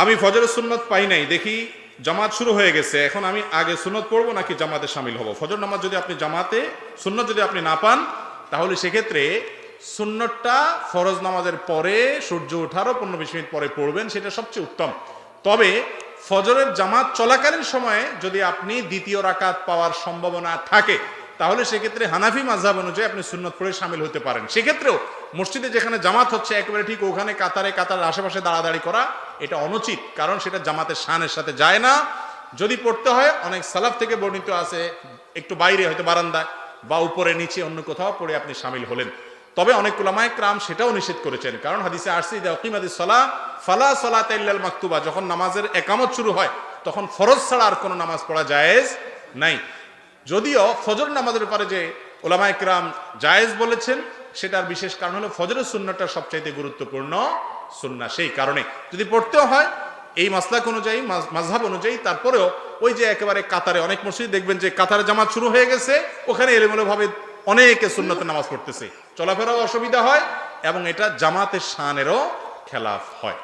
আমি ফজরের সুন্নত পাই নাই, দেখি জামাত শুরু হয়ে গেছে, এখন আমি আগে সুন্নত পড়বো নাকি জামাতে শামিল হব? ফজর নামাজ যদি আপনি জামাতে, সুন্নত যদি আপনি না পান, তাহলে সেক্ষেত্রে সুন্নতটা ফরজ নামাজের পরে সূর্য ওঠারও 15-20 মিনিট পরে পড়বেন, সেটা সবচেয়ে উত্তম। তবে ফজরের জামাত চলাকালীন সময়ে যদি আপনি দ্বিতীয় রাকাত পাওয়ার সম্ভাবনা থাকে, তাহলে সেক্ষেত্রে হানাফি মাযহাব অনুযায়ী আপনি সুন্নত পড়ে শামিল হতে পারেন। সেক্ষেত্রেও মসজিদে যেখানে জামাত হচ্ছে একেবারে ঠিক ওখানে কাতারের আশেপাশে দাঁড়াদাঁড়ি করা এটা অনুচিত, কারণ সেটা জামাতের শানের সাথে যায় না। যদি পড়তে হয়, অনেক সালাফ থেকে বর্ণিত আছে, একটু বাইরে হয়তো বারান্দায় বা উপরে নিচে অন্য কোথাও পড়ে আপনি শামিল হলেন। তবে অনেক উলামায়ে কেরাম সেটাও নিষেধ করেছেন, কারণ হাদিসে আসছে ইযা উকিমাতিস সালাহ ফালা সালাতা ইল্লাল মাকতুবা, যখন নামাজের একামত শুরু হয় তখন ফরজ ছাড়া আর কোনো নামাজ পড়া জায়েজ নাই। যদিও ফজর নামাজের ব্যাপারে যে উলামায়ে কেরাম জায়েজ বলেছেন, সেটার বিশেষ কারণ হলো ফজরের সুন্নাহটা সবচাইতে গুরুত্বপূর্ণ সুন্নাহ। সেই কারণে যদি পড়তেও হয় এই মাসলাক অনুযায়ী, মাযহাব অনুযায়ী, তারপরেও ওই যে একেবারে কাতারে, অনেক মসজিদ দেখবেন যে কাতারে জামাত শুরু হয়ে গেছে, ওখানে এলোমেলো ভাবে অনেকে সুন্নতের নামাজ পড়তেছে, চলাফেরাও অসুবিধা হয় এবং এটা জামাতের শানেরও খেলাফ হয়।